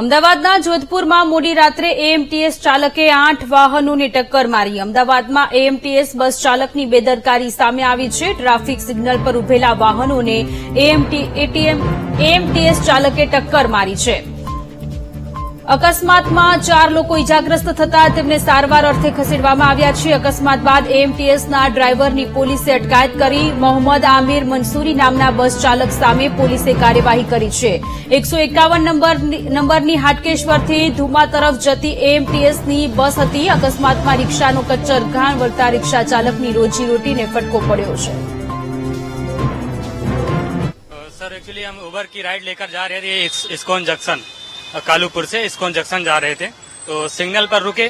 અમદાવાદના જોધપુરમાં મોડી રાત્રે એએમટીએસ ચાલકે 8 વાહનોને ટક્કર મારી। અમદાવાદમાં એએમટીએસ બસ ચાલકની બેદરકારી સામે આવી છે। ટ્રાફિક સિગ્નલ પર ઉભેલા વાહનોને એએમટીએસ ચાલકે ટક્કર મારી છે। અકસ્માતમાં 4 લોકો ઇજાગ્રસ્ત થતા તેમને સારવાર અર્થે ખસેડવામાં આવ્યા છે। અકસ્માત બાદ એએમટીએસના ડ્રાઈવરની પોલીસે અટકાયત કરી। મોહમ્મદ આમિર મંસૂરી નામના બસ ચાલક સામે પોલીસે કાર્યવાહી કરી છે। 151 નંબરની હાટકેશ્વરથી ધુમા તરફ જતી એએમટીએસની બસ હતી। અકસ્માતમાં રિક્ષાનો કચ્ચરઘાણ વળતા રિક્ષા ચાલકની રોજીરોટીને ફટકો પડ્યો છે। सर एक्चुअली हम उबर की राइड लेकर जा रहे थे इस्कॉन जंक्शन, कालूपुर से इस्कॉन जंक्शन जा रहे थे, तो सिग्नल पर रुके,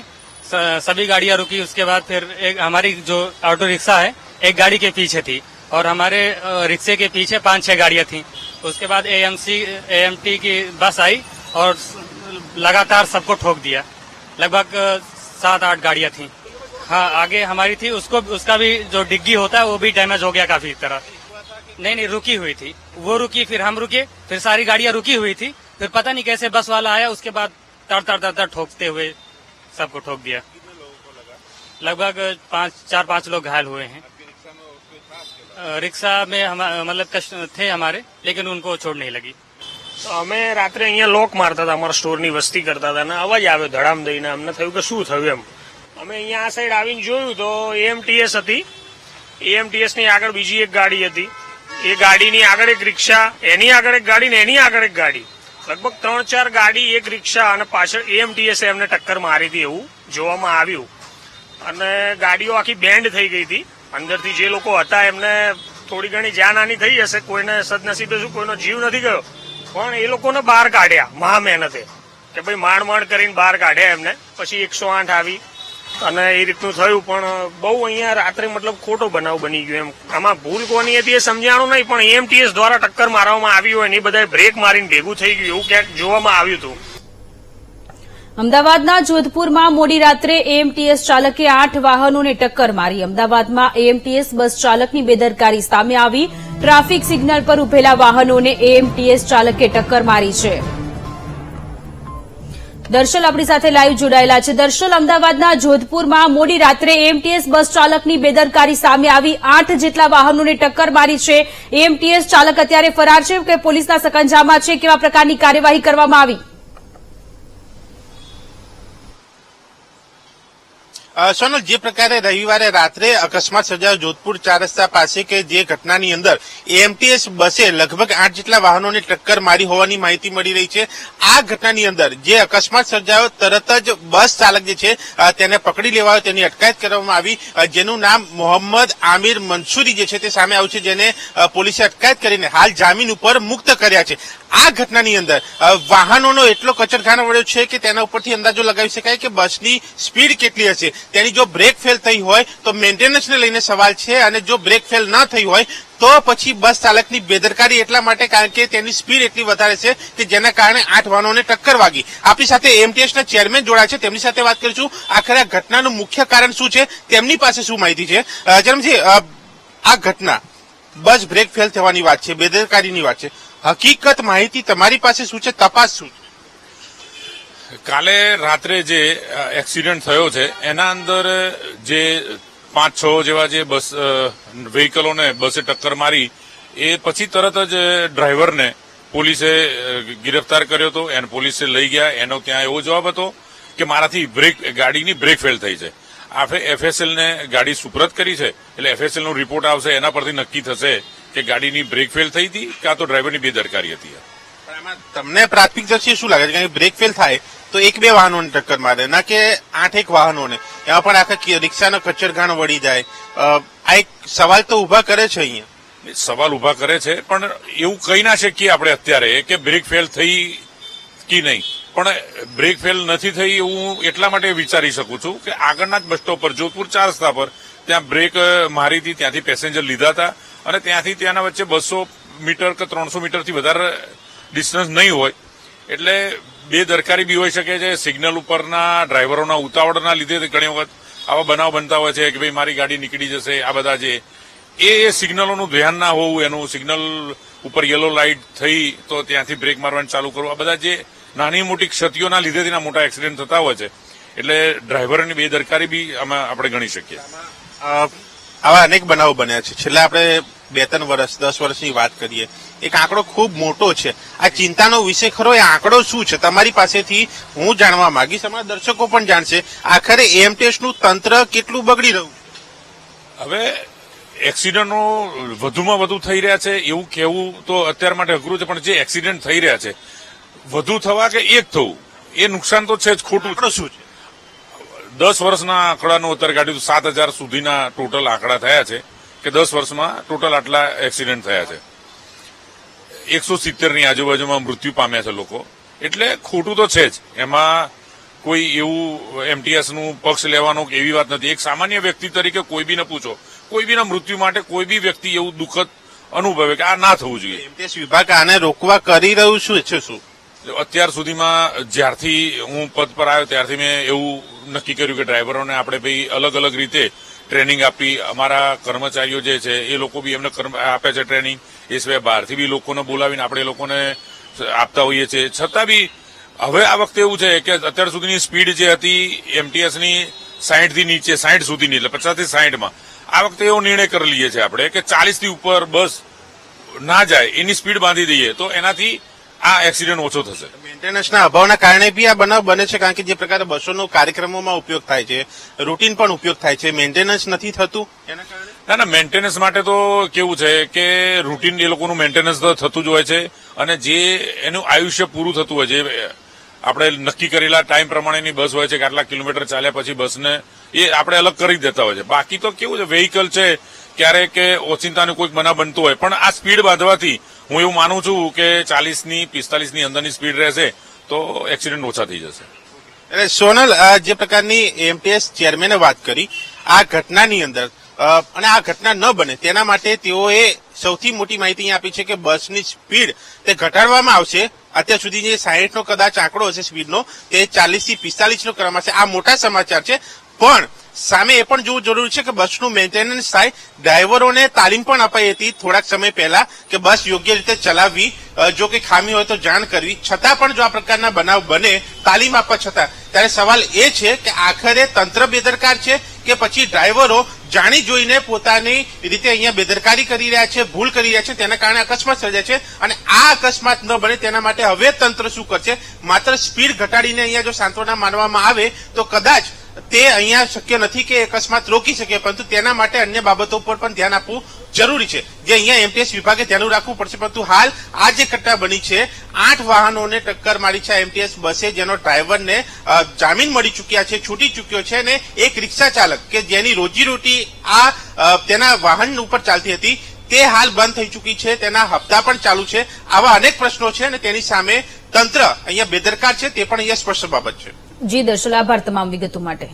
सभी गाड़ियां रुकी। उसके बाद फिर एक हमारी जो ऑटो रिक्शा है एक गाड़ी के पीछे थी और हमारे रिक्शे के पीछे 5-6 गाड़ियां थी। उसके बाद एएमटी की बस आई और लगातार सबको ठोक दिया। लगभग 7-8 गाड़ियां थी। हाँ, आगे हमारी थी, उसका भी जो डिग्गी होता है वो भी डैमेज हो गया काफी तरह। नहीं, रुकी हुई थी, वो रुकी, फिर हम रुके, फिर सारी गाड़ियां रुकी हुई थी। फिर पता नहीं कैसे बस वाला आया, उसके बाद तड़ ठोकते हुए सबको ठोक दिया। लगभग 4-5 लोग घायल हुए हैं। रिक्शा में मतलब थे हमारे, लेकिन उनको चोट नहीं लगी। तो અમે રાત્રે અહીંયા લોક મારતા હતા, અમારા સ્ટોરની વસ્તી કરતા હતા ને અવાજ આવ્યો ધડામ દઈને। અમને થયું કે શું થયું એમ। અમે અહીંયા આ સાઈડ આવીને જોયું તો એએમટીએસ હતી। એએમટીએસ ની આગળ બીજી એક ગાડી હતી। એ ગાડીની આગળ એક રિક્ષા, એની આગળ એક ગાડી ને એની આગળ એક ગાડી, લગભગ 3-4 ગાડી, એક રિક્ષા અને પાછળ એએમટીએસ એમને ટક્કર મારી હતી એવું જોવામાં આવ્યું। અને ગાડીઓ આખી બેન્ડ થઈ ગઈ હતી। અંદરથી જે લોકો હતા એમને થોડી ઘણી જાનહાની થઈ હશે, કોઈને સદનસીબે શું કોઈનો જીવ નથી ગયો, પણ એ લોકોને બહાર કાઢ્યા મહા મહેનતે કે ભાઈ માંડ કરીને બહાર કાઢ્યા એમને। પછી 108 આવી અને એ રીતનું થયું। પણ બહુ અહીંયા રાત્રે મતલબ ખોટો બનાવ બની ગયો એમ। આમાં ભૂલ કોની હતી એ સમજાણું નહીં, પણ એએમટીએસ દ્વારા ટક્કર મારવામાં આવી હોય ને એ બધાએ બ્રેક મારીને ભેગું થઈ ગયું એવું ક્યાંક જોવામાં આવ્યું હતું। અમદાવાદના જોધપુરમાં મોડી રાત્રે એએમટીએસ ચાલકે 8 વાહનોને ટક્કર મારી। અમદાવાદમાં એએમટીએસ બસ ચાલકની બેદરકારી સામે આવી। ટ્રાફિક સિગ્નલ પર ઉભેલા વાહનોને એએમટીએસ ચાલકે ટક્કર મારી છે। દર્શલ આપણી સાથે લાઈવ જોડાયેલા છે। દર્શલ, અમદાવાદના જોધપુરમાં મોડી રાત્રે એએમટીએસ બસ ચાલકની બેદરકારી સામે આવી। 8 જેટલા વાહનોને ટક્કર મારી છે। એએમટીએસ ચાલક અત્યારે ફરાર છે કે પોલીસના સકંજામાં છે? કેવા પ્રકારની કાર્યવાહી કરવામાં આવી? સોનલ, જે પ્રકારે રવિવારે રાત્રે અકસ્માત સર્જાયો જોધપુર 4 રસ્તા પાસે કે જે ઘટનાની અંદર એએમટીએસ બસે લગભગ 8 જેટલા વાહનોને ટક્કર મારી હોવાની માહિતી મળી રહી છે। આ ઘટનાની અંદર જે અકસ્માત સર્જાયો તરત જ બસ ચાલક જે છે તેને પકડી લેવાયો, તેની અટકાયત કરવામાં આવી, જેનું નામ મોહમ્મદ આમિર મંસૂરી જે છે તે સામે આવ્યું છે, જેને પોલીસે અટકાયત કરીને હાલ જામીન ઉપર મુક્ત કર્યા છે। આ ઘટનાની અંદર વાહનોનો એટલો કચરખાનો વળ્યો છે કે તેના ઉપરથી અંદાજો લગાવી શકાય કે બસની સ્પીડ કેટલી હશે। તેની જો બ્રેક ફેલ થઈ હોય તો મેન્ટેનન્સને લઈને સવાલ છે, અને જો બ્રેક ફેલ ન થઈ હોય તો પછી બસ ચાલકની બેદરકારી એટલા માટે કારણ કે તેની સ્પીડ એટલી વધારે છે કે જેના કારણે 8 વાહનોને ટક્કર વાગી। આપણી સાથે એએમટીએસના ચેરમેન જોડાયા છે, તેમની સાથે વાત કરીશું। આખરે આ ઘટનાનું મુખ્ય કારણ શું છે, તેમની પાસે શું માહિતી છે? જન્મજી, આ ઘટના બસ બ્રેક ફેલ થવાની વાત છે, બેદરકારીની વાત છે, હકીકત માહિતી તમારી પાસે શું છે, તપાસ શું? કાલે રાત્રે જે એક્સિડન્ટ થયો છે એના અંદર જે 5-6 જેવા જે બસ વ્હીકલોને બસે ટક્કર મારી, એ પછી તરત જ ડ્રાઈવરને પોલીસે ગિરફતાર કર્યો હતો। એને પોલીસે લઈ ગયા। એનો ત્યાં એવો જવાબ હતો કે મારાથી ગાડીની બ્રેક ફેલ થઈ છે। એફએસએલ ને ગાડી સુપ્રત કરી છે, એટલે એફએસએલ નો રિપોર્ટ આવશે, એના પરથી નક્કી થશે કે ગાડીની બ્રેક ફેલ થઈ હતી કાં તો ડ્રાઈવરની બેદરકારી હતી। તમને પ્રાથમિક દ્રષ્ટિએ શું લાગે છે કે બ્રેક ફેલ થાય તો 1-2 વાહનોને ટક્કર મારે, ના કે 8-1 વાહનોને? એમાં પણ આખા રિક્ષાનો કચ્ચરઘાણ વળી જાય। આ એક સવાલ તો ઉભા કરે છે અહીંયા। સવાલ ઉભા કરે છે, પણ એવું કહી ના શકીએ આપણે અત્યારે કે બ્રેક ફેલ થઈ કે નહીં, પણ બ્રેક ફેલ નથી થઈ એવું એટલા માટે વિચારી શકું છું કે આગળના જ બસ સ્ટોપ પર જોધપુર 4 રસ્તા પર ત્યાં બ્રેક મારી હતી, ત્યાંથી પેસેન્જર લીધા હતા, અને ત્યાંથી ત્યાંના વચ્ચે 200 મીટર કે 300 મીટરથી વધારે ડિસ્ટન્સ નહીં હોય, એટલે બેદરકારી બી હોઈ શકે છે। સિગ્નલ ઉપરના ડ્રાઈવરોના ઉતાવળના લીધે ઘણી વખત આવા બનાવ બનતા હોય છે કે ભાઈ મારી ગાડી નીકળી જશે। આ બધા જે એ સિગ્નલોનું ધ્યાન ના હોવું, એનું સિગ્નલ ઉપર યલો લાઇટ થઈ તો ત્યાંથી બ્રેક મારવાનું ચાલુ કરવું, આ બધા જે નાની મોટી ક્ષતિઓના લીધે તેના મોટા એક્સિડન્ટ થતા હોય છે. એટલે ડ્રાઈવરની બેદરકારી બી આપણે ગણી શકીએ. આવા અનેક બનાવો બન્યા છે. છેલ્લા આપણે 2-3 વર્ષ 10 વર્ષની વાત કરીએ, એક આંકડો ખૂબ મોટો છે. આ ચિંતાનો વિષય ખરો, એ આંકડો શું છે તમારી પાસેથી હું જાણવા માંગીશ, અમારા દર્શકો પણ જાણશે. આખરે એએમટીએસ નું તંત્ર કેટલું બગડી રહ્યું છે? હવે એક્સિડન્ટો વધુમાં વધુ થઈ રહ્યા છે એવું કહેવું તો અત્યાર માટે અઘરું છે, પણ જે એક્સિડન્ટ થઈ રહ્યા છે વધુ થવા કે એક થવું એ નુકસાન તો છે જ. ખોટું આંકડો શું છે? 10 વર્ષના આંકડાનું અત્યારે કાઢ્યું 7,000 સુધીના ટોટલ આંકડા થયા છે કે 10 વર્ષમાં ટોટલ આટલા એક્સિડન્ટ થયા છે. 170 ની આજુબાજુમાં મૃત્યુ પામ્યા છે લોકો. એટલે ખોટું તો છે જ. એમાં કોઈ એવું એમટીએસ નું પક્ષ લેવાનો કે એવી વાત નથી. એક સામાન્ય વ્યક્તિ તરીકે કોઈ બી ને પૂછો, કોઈ બીના મૃત્યુ માટે કોઈ બી વ્યક્તિ એવું દુઃખદ અનુભવે કે આ ના થવું જોઈએ. એમટીએસ વિભાગ આને રોકવા કરી રહ્યું શું છે? શું અત્યાર સુધીમાં જ્યારથી હું પદ પર આવ્યો ત્યારથી મેં એવું નક્કી કર્યું કે ડ્રાઈવરોને આપણે ભાઈ અલગ અલગ રીતે ટ્રેનિંગ આપી. અમારા કર્મચારીઓ જે છે એ લોકો બી એમને આપે છે ટ્રેનિંગ. એ સિવાય બહારથી બી લોકોને બોલાવીને આપણે એ લોકોને આપતા હોઈએ છીએ. છતાં બી હવે આ વખતે એવું છે કે અત્યાર સુધીની સ્પીડ જે હતી એમટીએસની 60 થી નીચે, 60 સુધીની, એટલે 50 થી 60માં આ વખતે એવો નિર્ણય કરી લઈએ છીએ આપણે કે 40 થી ઉપર બસ ના જાય એની સ્પીડ બાંધી દઈએ તો એનાથી આ એક્સિડન્ટ ઓછો થશે. મેન્ટેનન્સના અભાવના કારણે બી આ બનાવ બને છે? કારણ કે જે પ્રકારે બસોનો કાર્યક્રમોમાં ઉપયોગ થાય છે, રૂટીન પણ ઉપયોગ થાય છે, મેન્ટેનન્સ નથી થતું એના કારણે? ના, મેન્ટેનન્સ માટે તો કેવું છે કે રૂટીન એ લોકોનું મેન્ટેનન્સ તો થતું જ હોય છે અને જે એનું આયુષ્ય પૂરું થતું હોય છે, આપણે નક્કી કરેલા ટાઈમ પ્રમાણેની બસ હોય છે કે આટલા કિલોમીટર ચાલ્યા પછી બસને એ આપણે અલગ કરી દેતા હોય છે. બાકી તો કેવું છે વેહિકલ છે ક્યારેક ઓચિંતાનું કોઈક બનાવ બનતું હોય, પણ આ સ્પીડ બાંધવાથી હું એવું માનું છું કે 40ની 45 ની અંદરની સ્પીડ રહેશે તો એક્સિડન્ટ ઓછા થઈ જશે. એટલે સોનલ, જે પ્રકારની એમટીએસ ચેરમેને વાત કરી આ ઘટનાની અંદર, અને આ ઘટના ન બને તેના માટે તેઓએ સૌથી મોટી માહિતી અહીં આપી છે કે બસની સ્પીડ તે ઘટાડવામાં આવશે. અત્યાર સુધી જે 60 નો કદાચ આંકડો હશે સ્પીડનો, તે 40 થી 45 નો કરવામાં આવશે. આ મોટા સમાચાર છે, પણ સામે એ પણ જોવું જરૂરી છે કે બસનું મેન્ટેનન્સ થાય. ડ્રાઈવરોને તાલીમ પણ અપાઈ હતી થોડાક સમય પહેલા કે બસ યોગ્ય રીતે ચલાવવી, જો કે ખામી હોય તો જાણ કરવી. છતાં પણ જો આ પ્રકારના બનાવ બને તાલીમ આપવા છતાં, ત્યારે સવાલ એ છે કે આખરે તંત્ર બેદરકાર છે કે પછી ડ્રાઈવરો જાણી જોઈને પોતાની રીતે અહીંયા બેદરકારી કરી રહ્યા છે, ભૂલ કરી રહ્યા છે, તેના કારણે અકસ્માત સર્જાય છે. અને આ અકસ્માત ન બને તેના માટે હવે તંત્ર શું કરશે? માત્ર સ્પીડ ઘટાડીને અહીંયા જો સાંત્વના માનવામાં આવે તો કદાચ તે અહીંયા શક્ય નથી કે અકસ્માત રોકી શકે, પરંતુ તેના માટે અન્ય બાબતો પર પણ ધ્યાન આપવું જરૂરી છે, જે અહીંયા એમટીએસ વિભાગે ધ્યાન રાખવું પડશે. પરંતુ હાલ આ જે ઘટના બની છે, 8 વાહનોને ટક્કર મારી છે એમટીએસ બસે, જેનો ડ્રાઈવરને જામીન મળી ચૂક્યા છે, છૂટી ચૂક્યો છે, અને એક રિક્ષા ચાલક કે જેની રોજીરોટી તેના વાહન ઉપર ચાલતી હતી તે હાલ બંધ થઈ ચૂકી છે, તેના હપ્તા પણ ચાલુ છે. આવા અનેક પ્રશ્નો છે અને તેની સામે તંત્ર અહીંયા બેદરકાર છે, તે પણ અહીંયા સ્પષ્ટ બાબત છે. જી દર્શલ, આભાર તમામ વિગતો માટે.